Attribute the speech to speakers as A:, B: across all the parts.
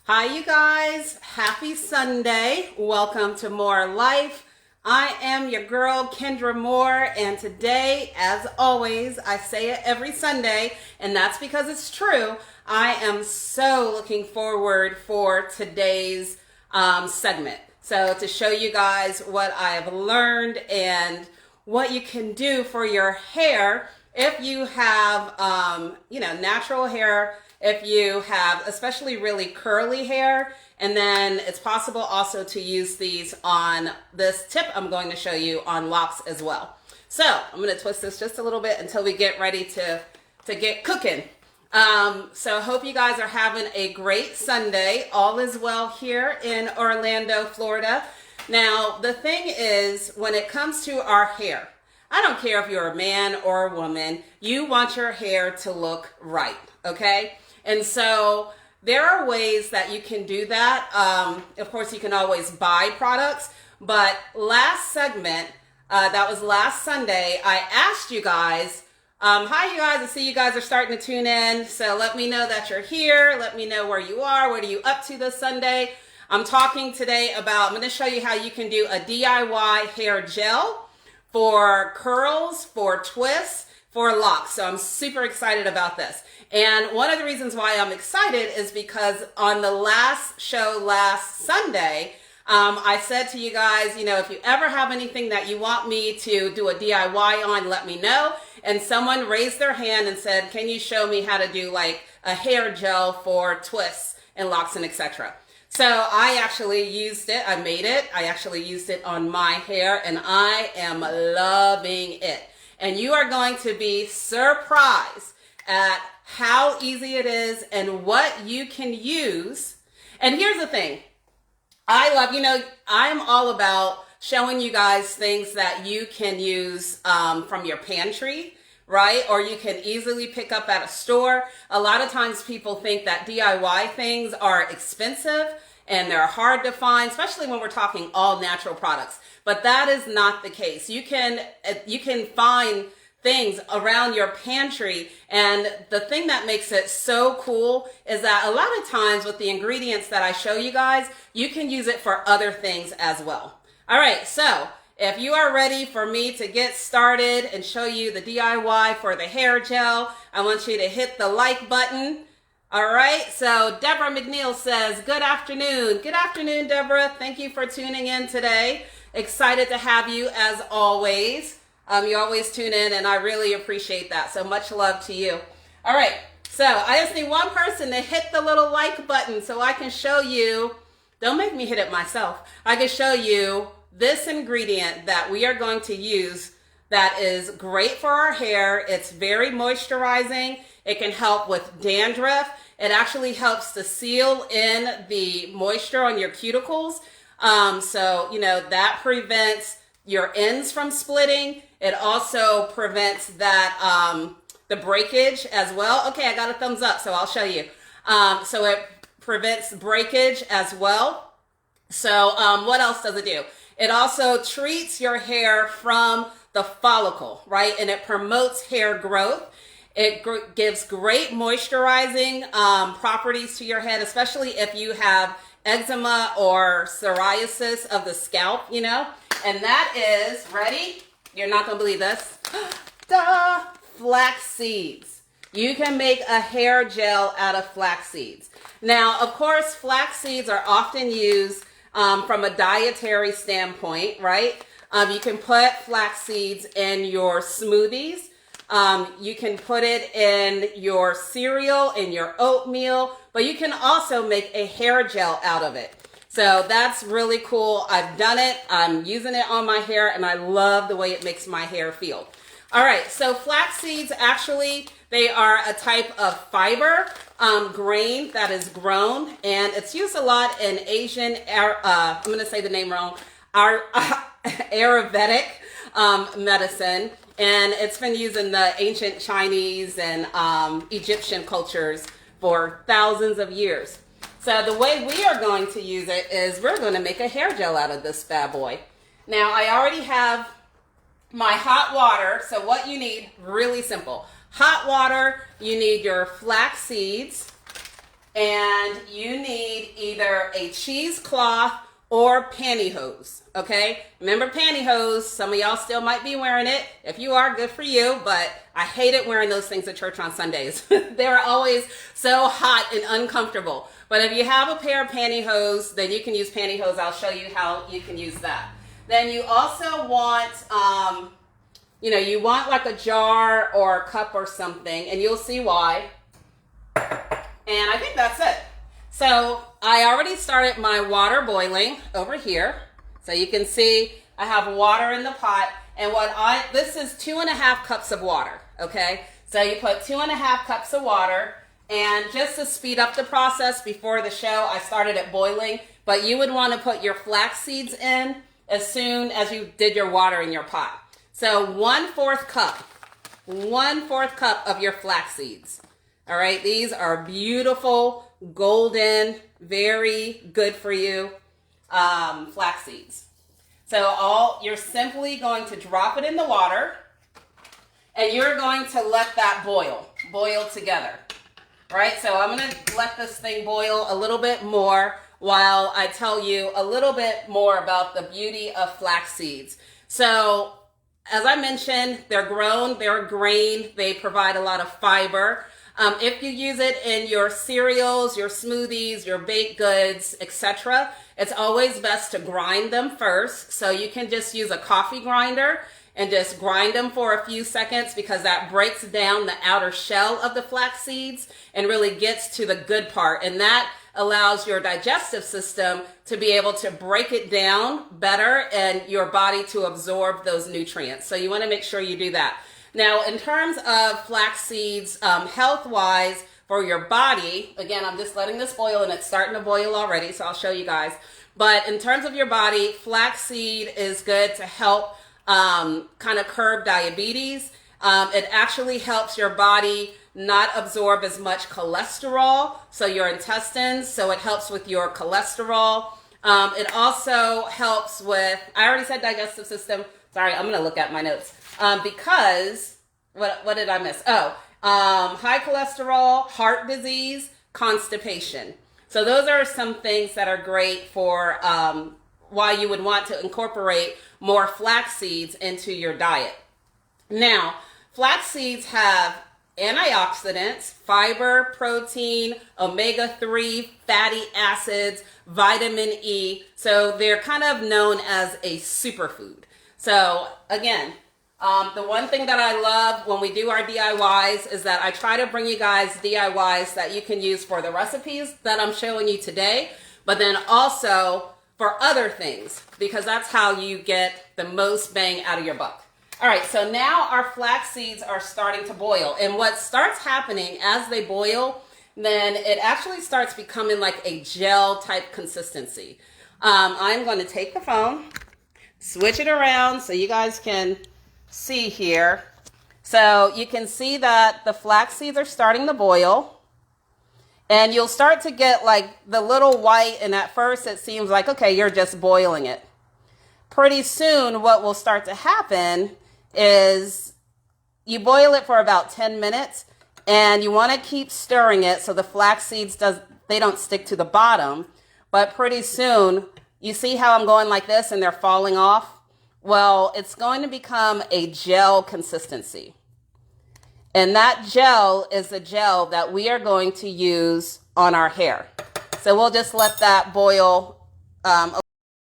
A: Hi, you guys. Happy Sunday. Welcome to More Life. I am your girl, Kendra Moore, and today, as always, I say it every Sunday, and that's because it's true. I am so looking forward for today's segment. So to show you guys what I've learned and what you can do for your hair if you have, natural hair, if you have especially really curly hair, and then it's possible also to use these on this tip I'm going to show you on locks as well. So I'm going to twist this just a little bit until we get ready to get cooking. So hope you guys are having a great Sunday. All is well here in Orlando, Florida. Now, the thing is, when it comes to our hair, I don't care if you're a man or a woman, you want your hair to look right, okay? And so there are ways that you can do that. Of course, you can always buy products, but last segment, that was last Sunday, I asked you guys, hi you guys, I see you guys are starting to tune in, so let me know that you're here, let me know where you are, what are you up to this Sunday. I'm talking today about, I'm going to show you how you can do a DIY hair gel for curls, for twists, for locks. So I'm super excited about this. And one of the reasons why I'm excited is because on the last show last Sunday, I said to you guys, if you ever have anything that you want me to do a DIY on, let me know. And someone raised their hand and said, can you show me how to do like a hair gel for twists and locks and etc. So I actually used it. I made it. I actually used it on my hair and I am loving it. And you are going to be surprised at how easy it is and what you can use. And here's the thing. I'm all about showing you guys things that you can use from your pantry, right? Or you can easily pick up at a store. A lot of times people think that DIY things are expensive and they're hard to find, especially when we're talking all natural products. But that is not the case. You can find things around your pantry, and the thing that makes it so cool is that a lot of times with the ingredients that I show you guys, you can use it for other things as well. All right, so if you are ready for me to get started and show you the DIY for the hair gel, I want you to hit the like button. All right, so Deborah McNeil says, good afternoon. Good afternoon, Deborah. Thank you for tuning in today. Excited to have you as always. You always tune in and I really appreciate that. So much love to you. All right, so I just need one person to hit the little like button so I can show you, don't make me hit it myself. I can show you this ingredient that we are going to use that is great for our hair. It's very moisturizing. It can help with dandruff. It actually helps to seal in the moisture on your cuticles. That prevents your ends from splitting. It also prevents that, the breakage as well. Okay, I got a thumbs up, so I'll show you. So it prevents breakage as well. So what else does it do? It also treats your hair from the follicle, right? And it promotes hair growth. It gives great moisturizing properties to your head, especially if you have eczema or psoriasis of the scalp, And that is, ready? You're not going to believe this. Duh! Flax seeds. You can make a hair gel out of flax seeds. Now, of course, flax seeds are often used from a dietary standpoint, right? You can put flax seeds in your smoothies. You can put it in your cereal, in your oatmeal, but you can also make a hair gel out of it. So that's really cool. I've done it. I'm using it on my hair and I love the way it makes my hair feel. All right, so flax seeds, actually, they are a type of fiber grain that is grown, and it's used a lot in Asian, I'm going to say the name wrong, Ayurvedic medicine, and it's been used in the ancient Chinese and Egyptian cultures for thousands of years. So the way we are going to use it is we're going to make a hair gel out of this bad boy. Now, I already have my hot water, so what you need, really simple. Hot water, you need your flax seeds, and you need either a cheesecloth or pantyhose, okay? Remember pantyhose, some of y'all still might be wearing it. If you are, good for you, but I hated wearing those things at church on Sundays. They were always so hot and uncomfortable. But if you have a pair of pantyhose, then you can use pantyhose. I'll show you how you can use that. Then you also want, you want like a jar or a cup or something, and you'll see why. And I think that's it. So I already started my water boiling over here. So you can see I have water in the pot, and this is 2.5 cups of water, okay? So you put 2.5 cups of water, and just to speed up the process before the show, I started it boiling, but you would want to put your flax seeds in as soon as you did your water in your pot. So 1/4 cup of your flax seeds. All right, these are beautiful, golden, very good for you flax seeds. So you're simply going to drop it in the water, and you're going to let that boil together. Right, so I'm going to let this thing boil a little bit more while I tell you a little bit more about the beauty of flax seeds. So, as I mentioned, they're grown, they're a grain, they provide a lot of fiber. If you use it in your cereals, your smoothies, your baked goods, etc., it's always best to grind them first. So you can just use a coffee grinder and just grind them for a few seconds, because that breaks down the outer shell of the flax seeds and really gets to the good part. And that allows your digestive system to be able to break it down better and your body to absorb those nutrients. So you want to make sure you do that. Now, in terms of flax seeds, health-wise for your body, again, I'm just letting this boil, and it's starting to boil already, so I'll show you guys. But in terms of your body, flaxseed is good to help kind of curb diabetes. It actually helps your body not absorb as much cholesterol, so your intestines, so it helps with your cholesterol. It also helps with, I already said digestive system. Sorry, I'm going to look at my notes. Because, what did I miss? High cholesterol, heart disease, constipation. So those are some things that are great for why you would want to incorporate more flax seeds into your diet. Now, flax seeds have antioxidants, fiber, protein, omega-3, fatty acids, vitamin E. So they're kind of known as a superfood. So again, the one thing that I love when we do our DIYs is that I try to bring you guys DIYs that you can use for the recipes that I'm showing you today, but then also for other things, because that's how you get the most bang out of your buck. All right, so now our flax seeds are starting to boil, and what starts happening as they boil, then it actually starts becoming like a gel type consistency. I'm going to take the phone, switch it around so you guys can see here. So you can see that the flax seeds are starting to boil, and you'll start to get like the little white, and at first it seems like, okay, you're just boiling it. Pretty soon what will start to happen is you boil it for about 10 minutes, and you want to keep stirring it so the flax seeds they don't stick to the bottom. But pretty soon, you see how I'm going like this and they're falling off? Well, it's going to become a gel consistency. And that gel is the gel that we are going to use on our hair. So we'll just let that boil a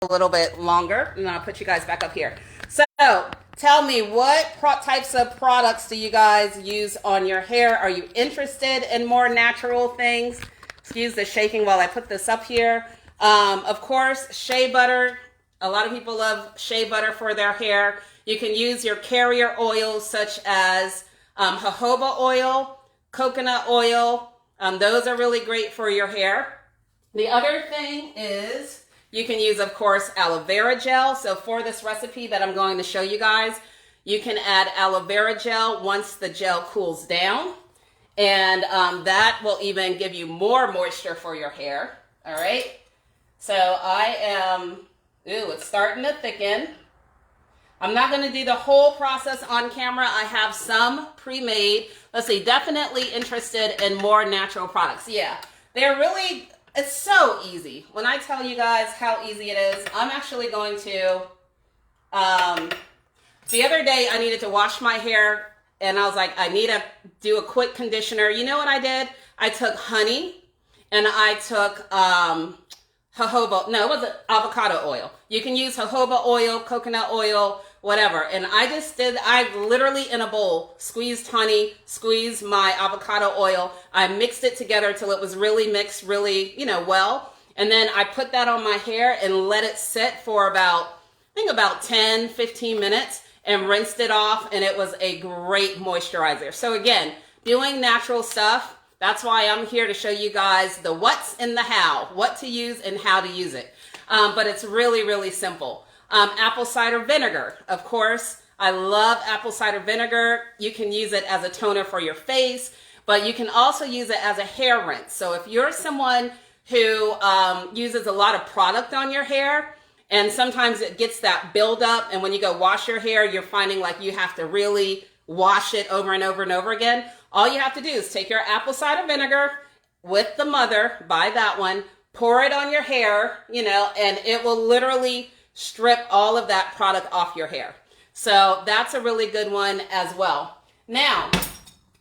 A: little bit longer, and I'll put you guys back up here. So tell me, what types of products do you guys use on your hair? Are you interested in more natural things? Excuse the shaking while I put this up here. Of course, shea butter. A lot of people love shea butter for their hair. You can use your carrier oils such as jojoba oil, coconut oil. Those are really great for your hair. The other thing is you can use, of course, aloe vera gel. So for this recipe that I'm going to show you guys, you can add aloe vera gel once the gel cools down. And that will even give you more moisture for your hair. All right. So it's starting to thicken. I'm not going to do the whole process on camera. I have some pre-made. Let's see, definitely interested in more natural products. Yeah, they're really, it's so easy. When I tell you guys how easy it is, I'm actually going to, the other day I needed to wash my hair and I was like, I need to do a quick conditioner. You know what I did? I took honey and I took jojoba, no, it wasn't avocado oil. You can use jojoba oil, coconut oil, whatever. And I literally in a bowl squeezed honey, squeezed my avocado oil. I mixed it together till it was really mixed, really, well. And then I put that on my hair and let it sit for about 10, 15 minutes and rinsed it off. And it was a great moisturizer. So again, doing natural stuff. That's why I'm here to show you guys the what's and the how, what to use and how to use it. But it's really, really simple. Apple cider vinegar, of course. I love apple cider vinegar. You can use it as a toner for your face, but you can also use it as a hair rinse. So if you're someone who uses a lot of product on your hair, and sometimes it gets that buildup, and when you go wash your hair, you're finding like you have to really wash it over and over and over again. All you have to do is take your apple cider vinegar with the mother, buy that one, pour it on your hair, and it will literally strip all of that product off your hair. So that's a really good one as well. Now,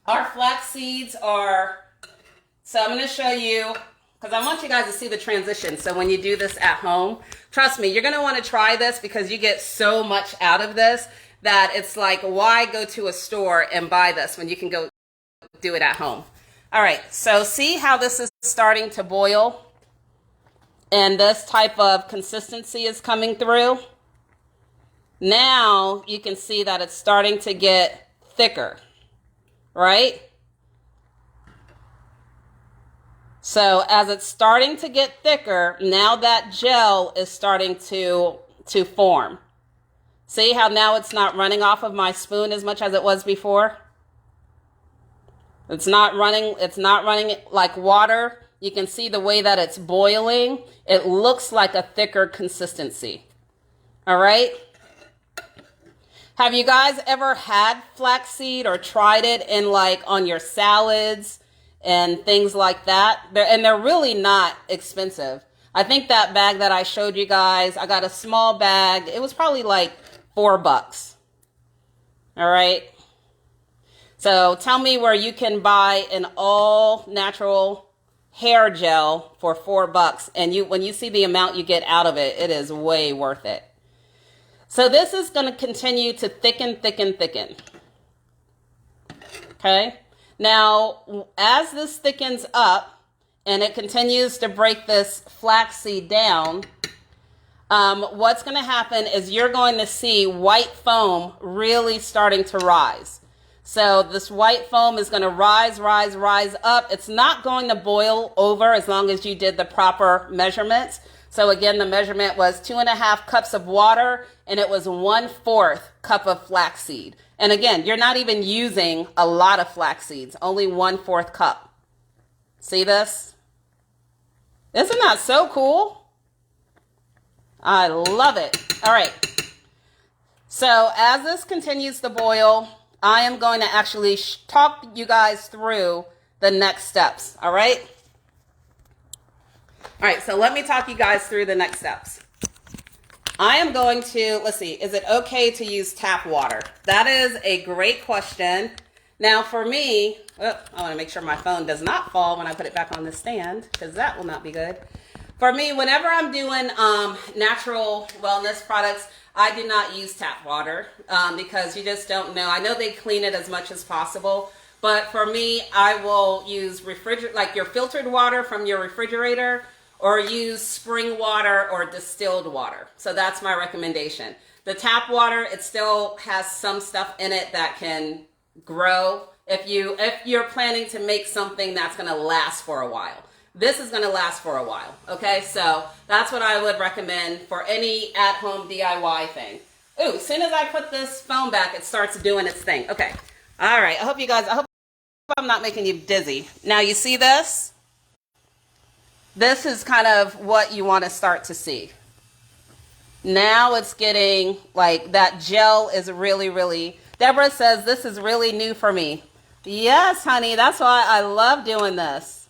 A: our flax seeds are, so I'm going to show you, because I want you guys to see the transition. So when you do this at home, trust me, you're going to want to try this because you get so much out of this that it's like, why go to a store and buy this when you can go do it at home? All right, so see how this is starting to boil and this type of consistency is coming through? Now you can see that it's starting to get thicker, right? So as it's starting to get thicker, now that gel is starting to form. See how now it's not running off of my spoon as much as it was before? It's not running like water. You can see the way that it's boiling. It looks like a thicker consistency. All right? Have you guys ever had flaxseed or tried it in like on your salads and things like that? They're really not expensive. I think that bag that I showed you guys, I got a small bag. It was probably like $4. All right. So tell me where you can buy an all natural hair gel for $4. And when you see the amount you get out of it, it is way worth it. So this is going to continue to thicken, thicken, thicken. Okay. Now, as this thickens up and it continues to break this flaxseed down, what's going to happen is you're going to see white foam really starting to rise. So this white foam is going to rise, rise, rise up. It's not going to boil over as long as you did the proper measurements. So again, the measurement was 2.5 cups of water and it was 1/4 cup of flaxseed. And again, you're not even using a lot of flax seeds, only 1/4 cup. See this? Isn't that so cool? I love it. All right. So as this continues to boil, I am going to actually talk you guys through the next steps. All right. All right. So let me talk you guys through the next steps. I am going to, let's see, is it okay to use tap water? That is a great question. Now for me, I want to make sure my phone does not fall when I put it back on the stand, because that will not be good. For me, whenever I'm doing natural wellness products, I do not use tap water because you just don't know. I know they clean it as much as possible, but for me, I will use like your filtered water from your refrigerator, or use spring water or distilled water. So that's my recommendation. The tap water, it still has some stuff in it that can grow if you're planning to make something that's going to last for a while. This is going to last for a while. Okay, so that's what I would recommend for any at-home DIY thing. Ooh, as soon as I put this phone back, it starts doing its thing. Okay, all right. I hope I'm not making you dizzy. Now you see this? This is kind of what you want to start to see. Now it's getting like that gel is really, really, Deborah says this is really new for me. Yes, honey, that's why I love doing this.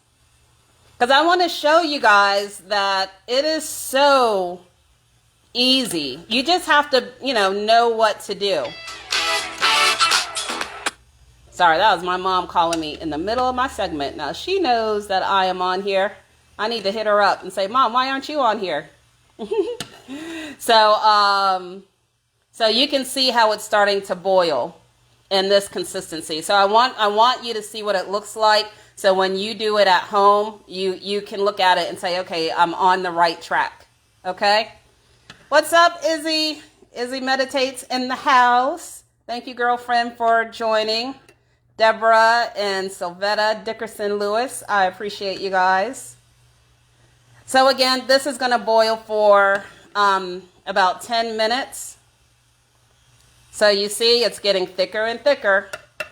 A: Because I want to show you guys that it is so easy. You just have to, know what to do. Sorry, that was my mom calling me in the middle of my segment. Now, she knows that I am on here. I need to hit her up and say, Mom, why aren't you on here? So you can see how it's starting to boil in this consistency. So I want you to see what it looks like. So when you do it at home, you can look at it and say, okay, I'm on the right track. Okay? What's up, Izzy? Izzy Meditates in the house. Thank you, girlfriend, for joining. Deborah and Sylvetta Dickerson-Lewis, I appreciate you guys. So again, this is going to boil for about 10 minutes. So you see it's getting thicker and thicker,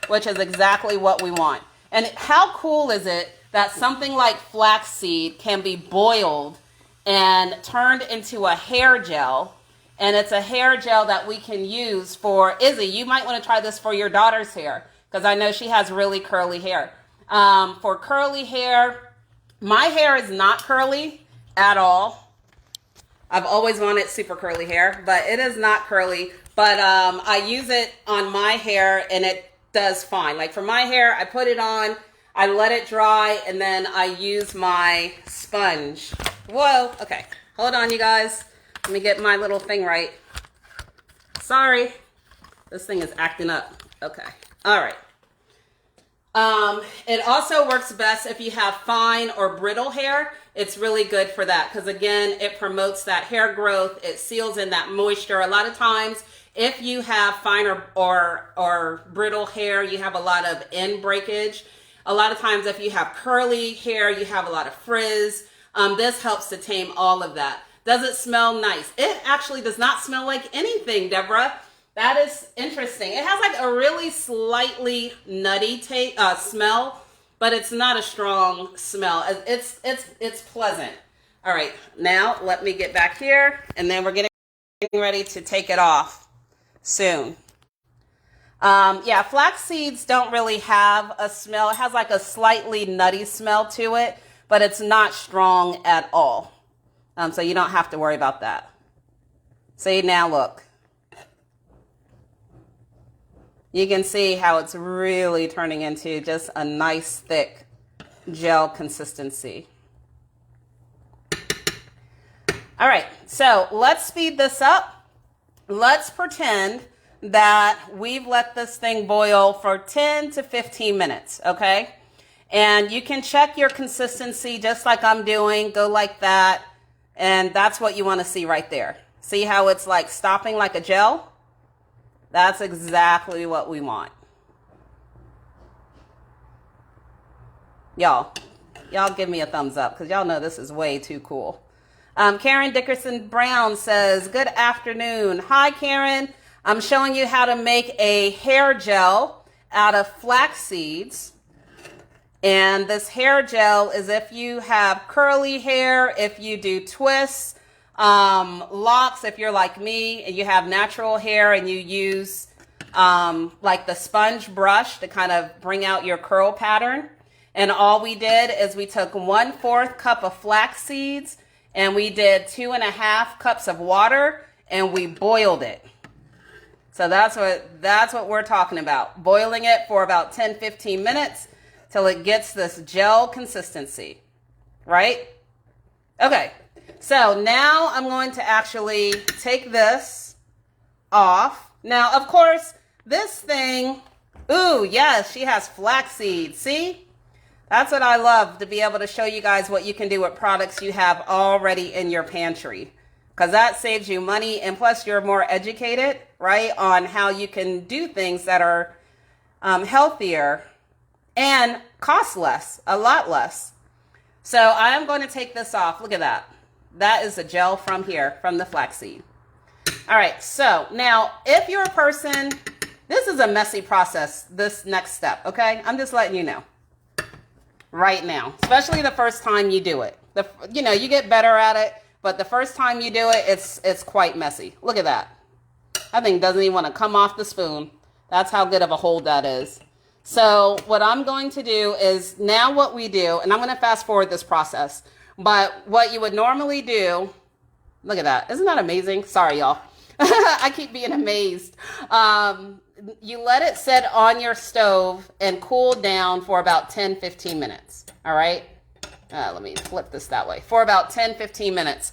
A: which is exactly what we want. And how cool is it that something like flaxseed can be boiled and turned into a hair gel? And it's a hair gel that we can use for Izzy. You might want to try this for your daughter's hair, because I know she has really curly hair. For curly hair, my hair is not curly at all. I've always wanted super curly hair, but it is not curly. But I use it on my hair and it does fine. Like for my hair, I put it on, I let it dry, and then I use my sponge. Whoa, okay. Hold on, you guys. Let me get my little thing right. Sorry. This thing is acting up. Okay. All right. It also works best if you have fine or brittle hair. It's really good for that because, again, it promotes that hair growth. It seals in that moisture. A lot of times, if you have fine or brittle hair, you have a lot of end breakage. A lot of times, if you have curly hair, you have a lot of frizz. This helps to tame all of that. Does it smell nice? It actually does not smell like anything, Deborah. That is interesting. It has like a really slightly nutty smell, but it's not a strong smell. It's pleasant. All right, now let me get back here, and then we're getting ready to take it off soon. Yeah, flax seeds don't really have a smell. It has like a slightly nutty smell to it, but it's not strong at all. So you don't have to worry about that. See, now look. You can see how it's really turning into just a nice thick gel consistency. All right, so let's speed this up. Let's pretend that we've let this thing boil for 10 to 15 minutes, okay? And you can check your consistency just like I'm doing. Go like that. And that's what you want to see right there. See how it's like stopping like a gel? That's exactly what we want. Y'all give me a thumbs up because y'all know this is way too cool. Karen Dickerson Brown says, good afternoon. Hi, Karen. I'm showing you how to make a hair gel out of flax seeds. And this hair gel is if you have curly hair, if you do twists, locks, if you're like me and you have natural hair and you use like the sponge brush to kind of bring out your curl pattern. And all we did is we took 1/4 cup of flax seeds and we did 2.5 cups of water and we boiled it. So that's what we're talking about. Boiling it for about 10-15 minutes till it gets this gel consistency, right? Okay. So now I'm going to actually take this off. Now, of course, this thing, ooh, yes, she has flax seeds. See? That's what I love, to be able to show you guys what you can do with products you have already in your pantry. Because that saves you money, and plus you're more educated, right, on how you can do things that are healthier and cost less, a lot less. So I am going to take this off. Look at that. That is a gel from here, from the flaxseed. All right, so now if you're a person, this is a messy process, this next step, okay? I'm just letting you know right now, especially the first time you do it. You get better at it, but the first time you do it, it's quite messy. Look at that. That thing doesn't even want to come off the spoon. That's how good of a hold that is. So what I'm going to do is now what we do, and I'm going to fast forward this process, but what you would normally do, look at that. Isn't that amazing? Sorry, y'all. I keep being amazed. You let it sit on your stove and cool down for about 10-15 minutes. All right. Let me flip this that way. For about 10-15 minutes.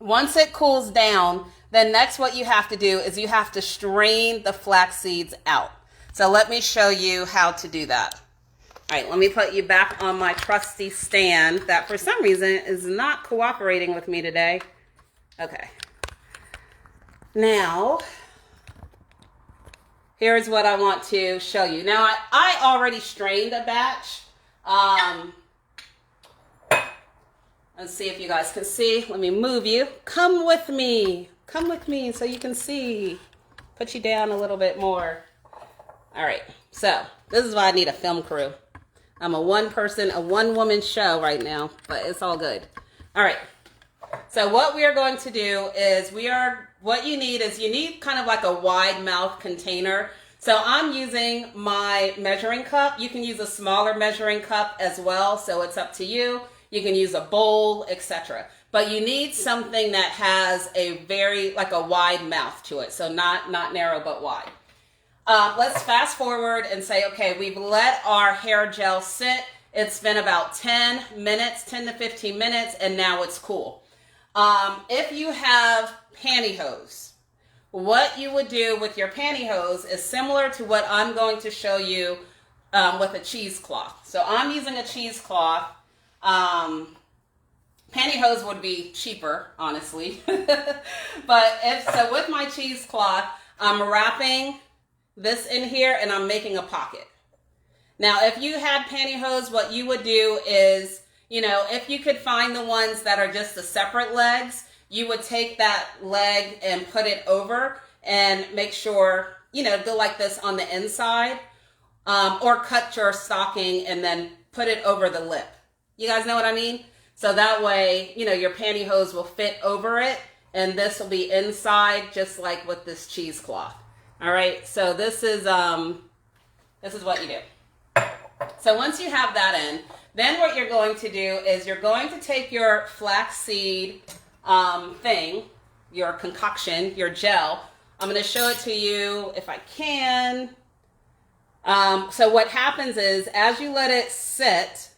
A: Once it cools down, then next what you have to do is you have to strain the flax seeds out. So let me show you how to do that. All right, let me put you back on my trusty stand that for some reason is not cooperating with me today. Okay. Now, here's what I want to show you. Now, I already strained a batch. Let's see if you guys can see. Let me move you. Come with me. Come with me so you can see. Put you down a little bit more. All right. So this is why I need a film crew. I'm a one-woman show right now, but it's all good. All right. So what we are going to do is what you need kind of like a wide mouth container. So I'm using my measuring cup. You can use a smaller measuring cup as well. So it's up to you. You can use a bowl, etc. But you need something that has like a wide mouth to it. So not narrow, but wide. Let's fast forward and say, okay, we've let our hair gel sit. It's been about 10 to 15 minutes, and now it's cool. If you have pantyhose, what you would do with your pantyhose is similar to what I'm going to show you with a cheesecloth. So I'm using a cheesecloth. Pantyhose would be cheaper, honestly. But with my cheesecloth, I'm wrapping this in here and I'm making a pocket. Now, if you had pantyhose, what you would do is, if you could find the ones that are just the separate legs, you would take that leg and put it over and make sure, go like this on the inside, or cut your stocking and then put it over the lip. You guys know what I mean? So that way, your pantyhose will fit over it and this will be inside just like with this cheesecloth. All right. So this is what you do. So once you have that in, then what you're going to do is you're going to take your flaxseed your concoction, your gel. I'm going to show it to you if I can. So what happens is as you let it sit,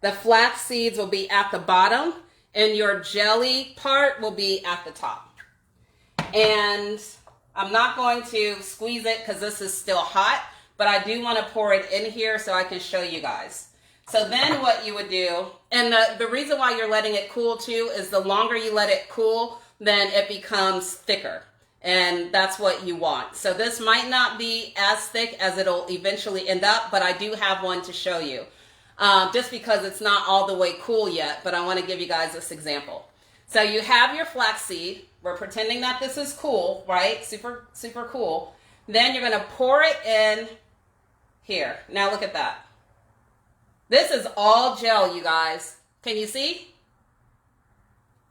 A: the flax seeds will be at the bottom and your jelly part will be at the top. And I'm not going to squeeze it because this is still hot, but I do want to pour it in here so I can show you guys. So then what you would do, and the reason why you're letting it cool too is the longer you let it cool, then it becomes thicker. And that's what you want. So this might not be as thick as it'll eventually end up, but I do have one to show you. Just because it's not all the way cool yet, but I want to give you guys this example. So you have your flaxseed. We're pretending that this is cool, right? Super, super cool. Then you're going to pour it in here. Now look at that. This is all gel, you guys. Can you see?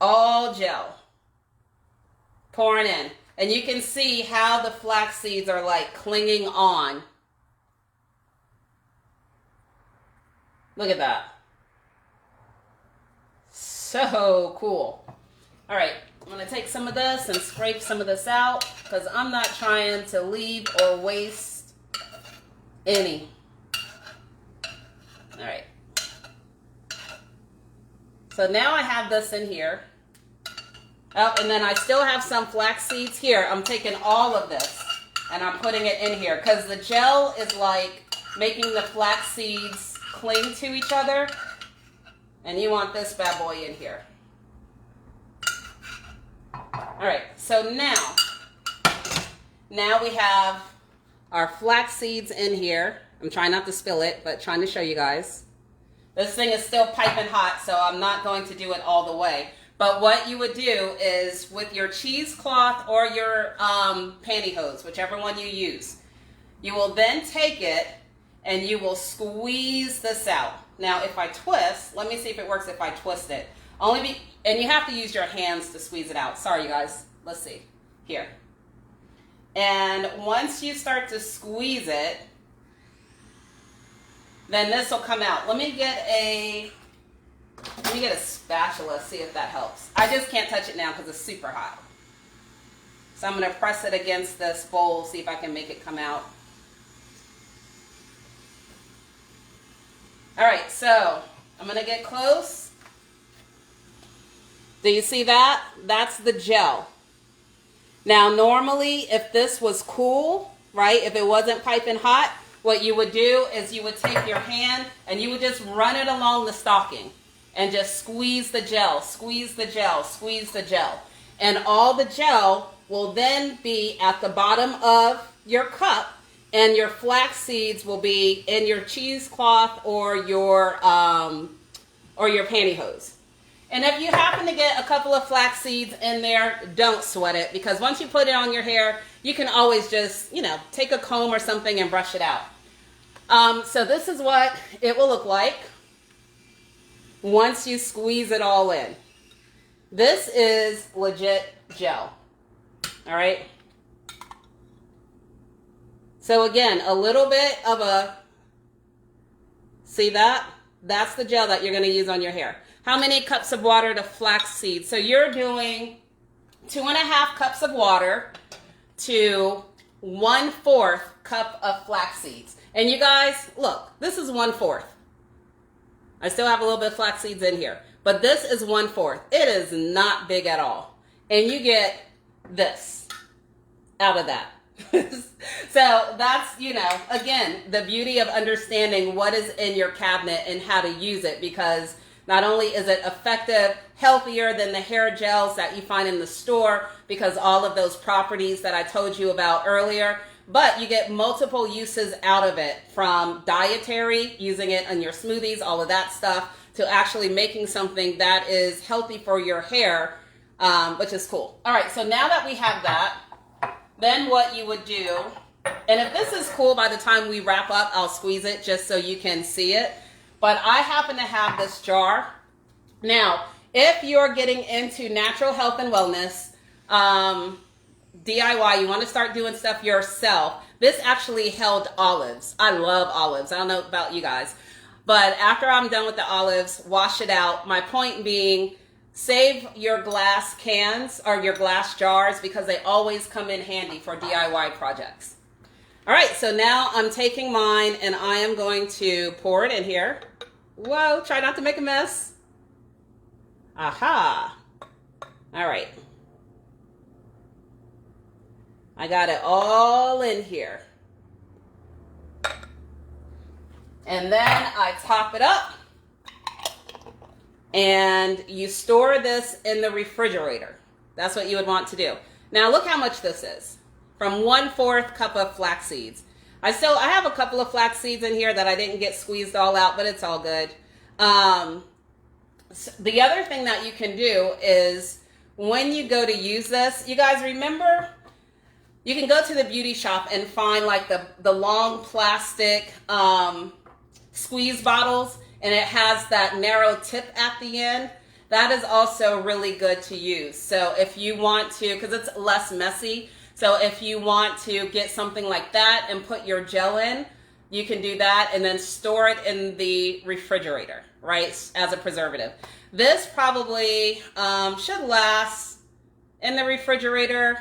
A: All gel. Pouring in. And you can see how the flax seeds are like clinging on. Look at that. So cool. All right, I'm going to take some of this and scrape some of this out because I'm not trying to leave or waste any. All right. So now I have this in here. Oh, and then I still have some flax seeds here. I'm taking all of this and I'm putting it in here because the gel is like making the flax seeds cling to each other, and you want this bad boy in here. All right, so now we have our flax seeds in here. I'm trying not to spill it, but trying to show you guys. This thing is still piping hot, so I'm not going to do it all the way. But what you would do is with your cheesecloth or your pantyhose, whichever one you use, you will then take it and you will squeeze this out. Now, if I twist, let me see if it works if I twist it. And you have to use your hands to squeeze it out. Sorry, you guys. Let's see. Here. And once you start to squeeze it, then this will come out. Let me get a spatula, see if that helps. I just can't touch it now because it's super hot. So I'm going to press it against this bowl, see if I can make it come out. All right, so I'm going to get close. Do you see that? That's the gel. Now, normally, if this was cool, right, if it wasn't piping hot, what you would do is you would take your hand and you would just run it along the stocking and just squeeze the gel, squeeze the gel, squeeze the gel. And all the gel will then be at the bottom of your cup, and your flax seeds will be in your cheesecloth or your pantyhose. And if you happen to get a couple of flax seeds in there, don't sweat it, because once you put it on your hair, you can always just, take a comb or something and brush it out. So this is what it will look like once you squeeze it all in. This is legit gel. All right. So again, a little bit of see that? That's the gel that you're going to use on your hair. How many cups of water to flax seeds? So you're doing 2.5 cups of water to 1/4 cup of flax seeds. And you guys, look, this is 1/4. I still have a little bit of flax seeds in here, but this is 1/4. It is not big at all. And you get this out of that. So that's, again, the beauty of understanding what is in your cabinet and how to use it, because not only is it effective, healthier than the hair gels that you find in the store, because all of those properties that I told you about earlier, but you get multiple uses out of it, from dietary, using it in your smoothies, all of that stuff, to actually making something that is healthy for your hair, which is cool. All right, so now that we have that, then what you would do, and if this is cool, by the time we wrap up, I'll squeeze it just so you can see it. But I happen to have this jar. Now, if you're getting into natural health and wellness, DIY, you want to start doing stuff yourself. This actually held olives. I love olives. I don't know about you guys. But after I'm done with the olives, wash it out. My point being, save your glass cans or your glass jars, because they always come in handy for DIY projects. All right, so now I'm taking mine and I am going to pour it in here. Whoa, try not to make a mess. Aha. All right. I got it all in here. And then I top it up. And you store this in the refrigerator. That's what you would want to do. Now look how much this is. From 1/4 cup of flax seeds. I have a couple of flax seeds in here that I didn't get squeezed all out, but it's all good. So the other thing that you can do is, when you go to use this, you guys remember, you can go to the beauty shop and find like the long plastic squeeze bottles, and it has that narrow tip at the end. That is also really good to use. So if you want to, because it's less messy, so if you want to get something like that and put your gel in, you can do that and then store it in the refrigerator, right, as a preservative. This probably should last in the refrigerator.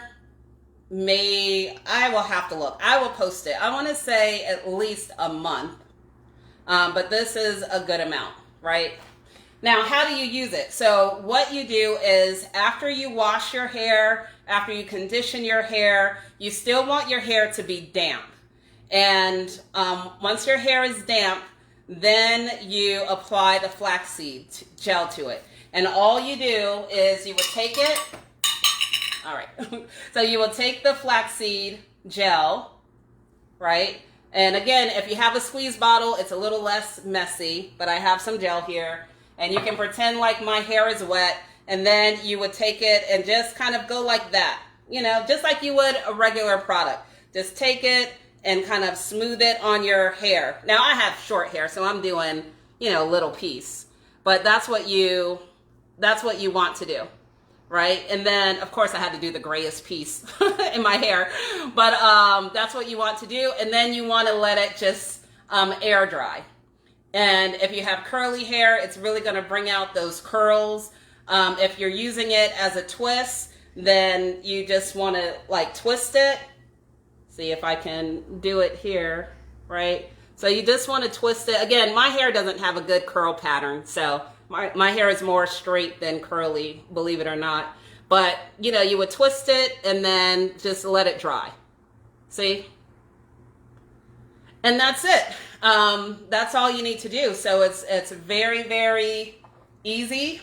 A: I will have to look. I will post it. I want to say at least a month. But this is a good amount, right? Now, how do you use it? So what you do is, after you wash your hair, after you condition your hair, you still want your hair to be damp. And once your hair is damp, then you apply the flaxseed gel to it. And all you do is you will take it. All right. So you will take the flaxseed gel, right? And again, if you have a squeeze bottle, it's a little less messy, but I have some gel here. And you can pretend like my hair is wet, and then you would take it and just kind of go like that, just like you would a regular product. Just take it and kind of smooth it on your hair. Now, I have short hair, so I'm doing, a little piece. But that's what you want to do. right? And then, of course, I had to do the grayest piece in my hair, but that's what you want to do. And then you want to let it just air dry. And if you have curly hair, it's really going to bring out those curls. If you're using it as a twist, then you just want to like twist it. See if I can do it here, right? So you just want to twist it. Again, my hair doesn't have a good curl pattern, so my hair is more straight than curly, believe it or not. But, you know, you would twist it and then just let it dry. See? And that's it. That's all you need to do. So it's very, very easy.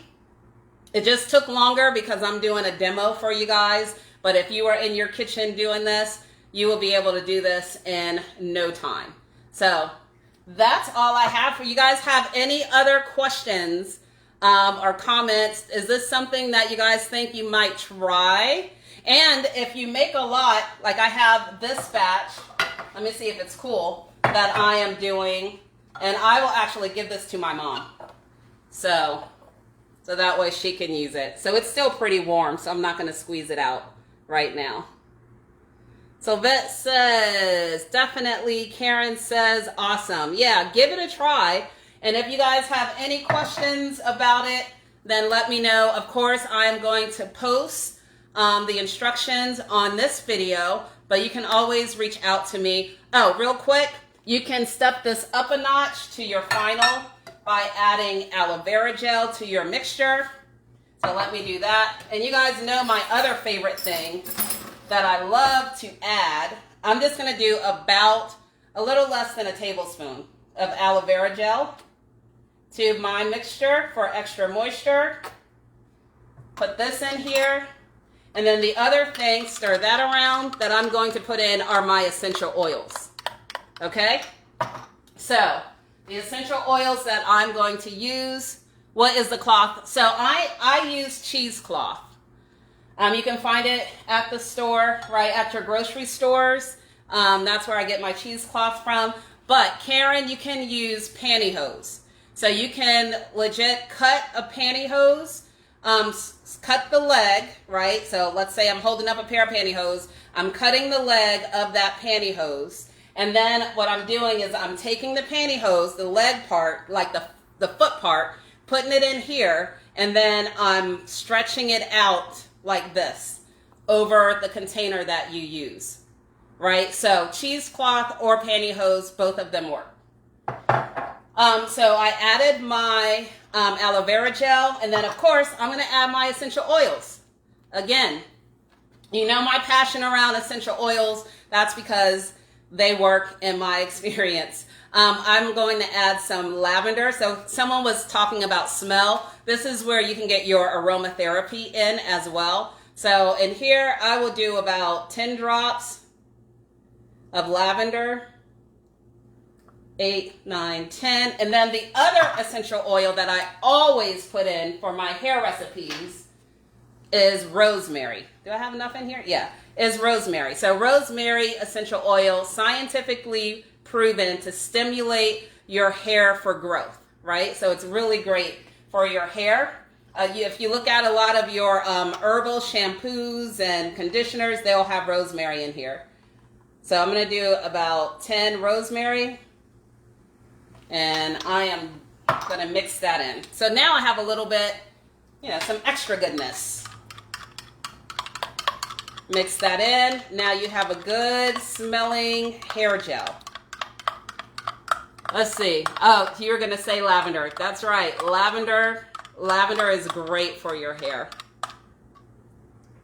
A: It just took longer because I'm doing a demo for you guys. But if you are in your kitchen doing this, you will be able to do this in no time. So that's all I have for you guys. Have any other questions or comments? Is this something that you guys think you might try? And if you make a lot, like I have this batch, let me see if it's cool, that I am doing, and I will actually give this to my mom. So that way she can use it. So it's still pretty warm, so I'm not going to squeeze it out right now. So Vet says, definitely. Karen says, awesome. Yeah, give it a try. And if you guys have any questions about it, then let me know. Of course, I'm going to post the instructions on this video, but you can always reach out to me. Oh, real quick, you can step this up a notch to your final by adding aloe vera gel to your mixture. So let me do that. And you guys know my other favorite thing that I love to add. I'm just going to do about a little less than a tablespoon of aloe vera gel to my mixture for extra moisture. Put this in here. And then the other thing, stir that around, that I'm going to put in are my essential oils. Okay? So, the essential oils that I'm going to use, what is the cloth? So I use cheesecloth. You can find it at the store, right at your grocery stores. That's where I get my cheesecloth from. But Karen, you can use pantyhose. So you can legit cut a pantyhose, cut the leg, right? So let's say I'm holding up a pair of pantyhose. I'm cutting the leg of that pantyhose. And then what I'm doing is I'm taking the pantyhose, the leg part, like the foot part, putting it in here, and then I'm stretching it out like this over the container that you use, right? So cheesecloth or pantyhose, both of them work. So I added my aloe vera gel, and then of course I'm going to add my essential oils. Again, you know my passion around essential oils. That's because they work in my experience. I'm going to add some lavender. So someone was talking about smell. This is where you can get your aromatherapy in as well. So in here, I will do about 10 drops of lavender. 8, 9, 10. And then the other essential oil that I always put in for my hair recipes is rosemary. Do I have enough in here? Yeah, is rosemary. So rosemary essential oil, scientifically proven to stimulate your hair for growth, right? So it's really great for your hair. If you look at a lot of your herbal shampoos and conditioners, they'll have rosemary in here. So I'm going to do about 10 rosemary, and I am going to mix that in. So now I have a little bit, some extra goodness. Mix that in. Now you have a good smelling hair gel. Let's see. Oh, you're going to say lavender. That's right. Lavender is great for your hair.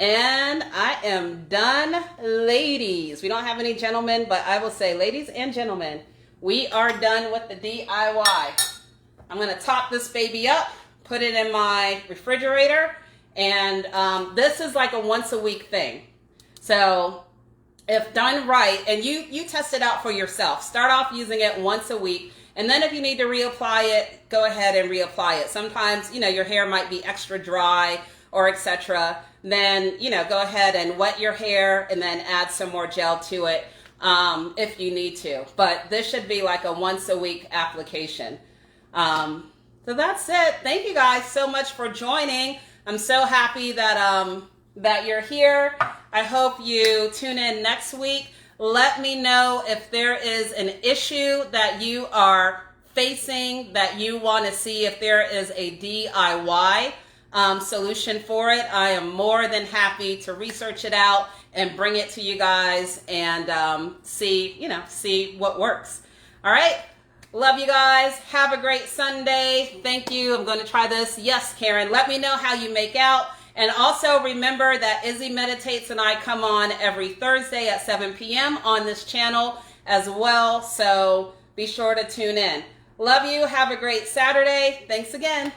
A: And I am done, ladies. We don't have any gentlemen, but I will say, ladies and gentlemen, we are done with the DIY. I'm going to top this baby up, put it in my refrigerator, and this is like a once a week thing. So if done right, and you test it out for yourself, start off using it once a week, and then if you need to reapply it, go ahead and reapply it. Sometimes, your hair might be extra dry or etc. Then, go ahead and wet your hair and then add some more gel to it if you need to. But this should be like a once a week application. So that's it. Thank you guys so much for joining. I'm so happy that that you're here. I hope you tune in next week. Let me know if there is an issue that you are facing that you want to see if there is a DIY solution for it. I am more than happy to research it out and bring it to you guys and see what works. All right. Love you guys. Have a great Sunday. Thank you. I'm going to try this. Yes, Karen. Let me know how you make out. And also remember that Izzy Meditates and I come on every Thursday at 7 p.m. on this channel as well. So be sure to tune in. Love you. Have a great Saturday. Thanks again.